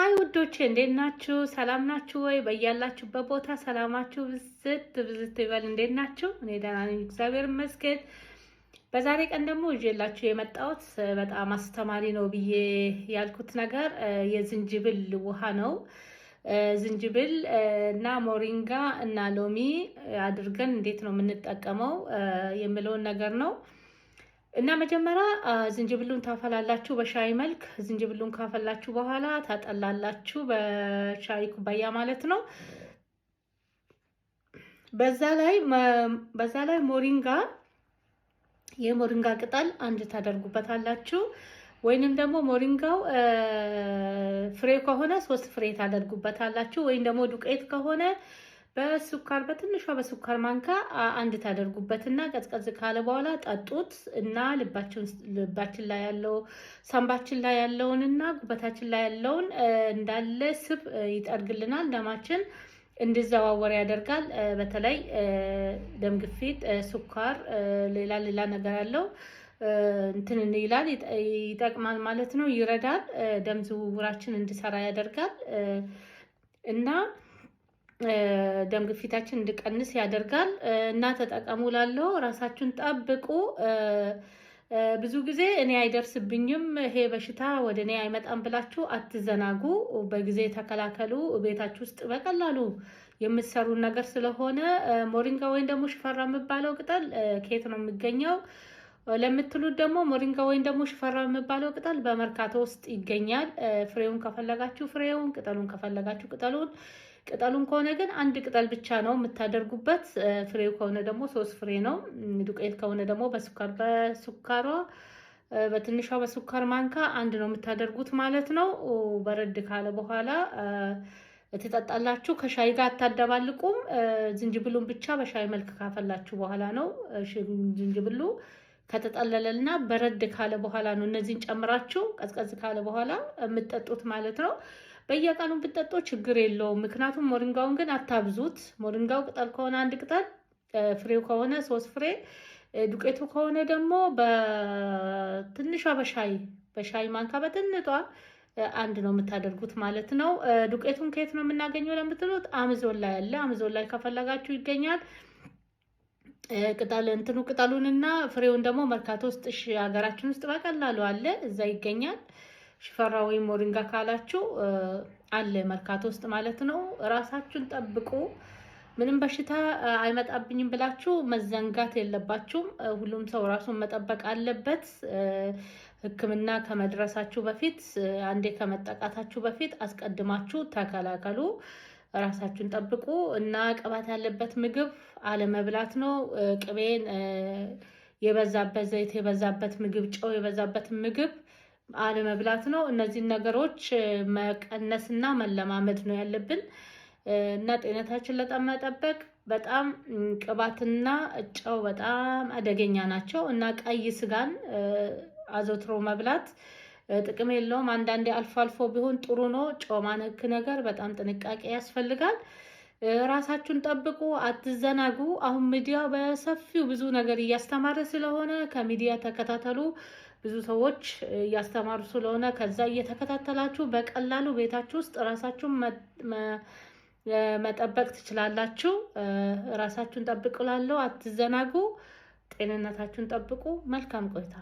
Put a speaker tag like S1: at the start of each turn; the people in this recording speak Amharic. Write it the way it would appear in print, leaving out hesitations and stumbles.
S1: ሃይ ውዶቼ እንዴት ናችሁ? ሰላም ናችሁ ወይ? በያላችሁበት ቦታ ሰላማችሁ ብዝት ይበል። እንዴት ናችሁ? እኔ ደህና ነኝ፣ እግዚአብሔር ይመስገን። በዛሬ ቀን ደግሞ ይዤላችሁ የመጣሁት በጣም አስተማሪ ነው ብዬ ያልኩት ነገር የዝንጅብል ውሃ ነው። ዝንጅብል እና ሞሪንጋ እና ሎሚ አድርገን እንዴት ነው የምንጠቀመው የሚለውን ነገር ነው። እና መጀመሪያ ዝንጅብሉን ታፈላላችሁ በሻይ መልክ። ዝንጅብሉን ካፈላችሁ በኋላ ታጠላላችሁ በሻይ ኩባያ ማለት ነው። በዛ ላይ የሞሪንጋ ቅጠል አንድ ታደርጉበታላችሁ። ወይንም ደግሞ ሞሪንጋው ፍሬ ከሆነ 3 ፍሬ ታደርጉበታላችሁ። ወይም ደግሞ ዱቄት ከሆነ በትንሿ በስኳር ማንካ አንድ ታደርጉበትና ቀዝቀዝ ካለ በኋላ ጠጡት እና ልባችን ላይ ያለው ሳምባችን ላይ ያለውንና ጉበታችን ላይ ያለውን እንዳለ ስብ ይጠርግልናል። ደማችን እንዲዘዋወር ያደርጋል። በተለይ ደም ግፊት፣ ስኳር፣ ሌላ ነገር ያለው እንትን ይላል፣ ይጠቅማል ማለት ነው። ይረዳል። ደም ዝውውራችን እንዲሰራ ያደርጋል እና ደም ግፊታችን እንዲቀንስ ያደርጋል እና ተጠቀሙ። ላለው ራሳችሁን ጠብቁ። ብዙ ጊዜ እኔ አይደርስብኝም ይሄ በሽታ ወደ እኔ አይመጣም ብላችሁ አትዘናጉ። በጊዜ ተከላከሉ። ቤታችሁ ውስጥ በቀላሉ የምትሰሩ ነገር ስለሆነ ሞሪንጋ ወይም ደግሞ ሽፈራ የሚባለው ቅጠል ከየት ነው የሚገኘው ለምትሉት ደግሞ ሞሪንጋ ወይም ደግሞ ሽፈራ የሚባለው ቅጠል በመርካቶ ውስጥ ይገኛል። ፍሬውን ከፈለጋችሁ ፍሬውን፣ ቅጠሉን ከፈለጋችሁ ቅጠሉን ከሆነ ግን አንድ ቅጠል ብቻ ነው የምታደርጉበት። ፍሬው ከሆነ ደግሞ 3 ፍሬ ነው። ዱቄት ከሆነ ደግሞ በትንሿ በስኳር ማንካ አንድ ነው የምታደርጉት ማለት ነው። በረድ ካለ በኋላ ትጠጣላችሁ። ከሻይ ጋር አታደባልቁም። ዝንጅብሉን ብቻ በሻይ መልክ ካፈላችሁ በኋላ ነው። ዝንጅብሉ ከተጠለለና በረድ ካለ በኋላ ነው እነዚህን ጨምራችሁ ቀዝቀዝ ካለ በኋላ የምትጠጡት ማለት ነው። በየቀኑ ብትጠጡ ችግር የለውም። ምክንያቱም ሞሪንጋውን ግን አታብዙት። ሞሪንጋው ቅጠል ከሆነ 1 ቅጠል፣ ፍሬው ከሆነ 3 ፍሬ፣ ዱቄቱ ከሆነ ደግሞ በትንሿ በሻይ ማንካ በትንጧ አንድ ነው የምታደርጉት ማለት ነው። ዱቄቱን ከየት ነው የምናገኘው ለምትሉት አማዞን ላይ አለ። አማዞን ላይ ከፈለጋችሁ ይገኛል። ቅጠሉንና ፍሬውን ደግሞ መርካቶ ውስጥ ሀገራችን ውስጥ በቀላሉ አለ፣ እዛ ይገኛል። ሽፈራ ወይም ሞሪንጋ ካላችሁ አለ መርካቶ ውስጥ ማለት ነው። ራሳችሁን ጠብቁ። ምንም በሽታ አይመጣብኝም ብላችሁ መዘንጋት የለባችሁም። ሁሉም ሰው ራሱን መጠበቅ አለበት። ሕክምና ከመድረሳችሁ በፊት አንዴ ከመጠቃታችሁ በፊት አስቀድማችሁ ተከላከሉ። ራሳችሁን ጠብቁ እና ቅባት ያለበት ምግብ አለመብላት ነው። ቅቤን የበዛበት፣ ዘይት የበዛበት ምግብ፣ ጨው የበዛበት ምግብ አለመብላት ነው። እነዚህን ነገሮች መቀነስና መለማመድ ነው ያለብን እና ጤንነታችን ለመጠበቅ በጣም ቅባትና ጨው በጣም አደገኛ ናቸው እና ቀይ ስጋን አዘውትሮ መብላት ጥቅም የለውም። አንዳንዴ አልፎ አልፎ ቢሆን ጥሩ ነው። ጮማ ነክ ነገር በጣም ጥንቃቄ ያስፈልጋል። ራሳችሁን ጠብቁ፣ አትዘናጉ። አሁን ሚዲያ በሰፊው ብዙ ነገር እያስተማረ ስለሆነ ከሚዲያ ተከታተሉ። ብዙ ሰዎች እያስተማሩ ስለሆነ ከዛ እየተከታተላችሁ በቀላሉ ቤታችሁ ውስጥ ራሳችሁን መጠበቅ ትችላላችሁ። ራሳችሁን ጠብቁ ላለው አትዘናጉ። ጤንነታችሁን ጠብቁ። መልካም ቆይታ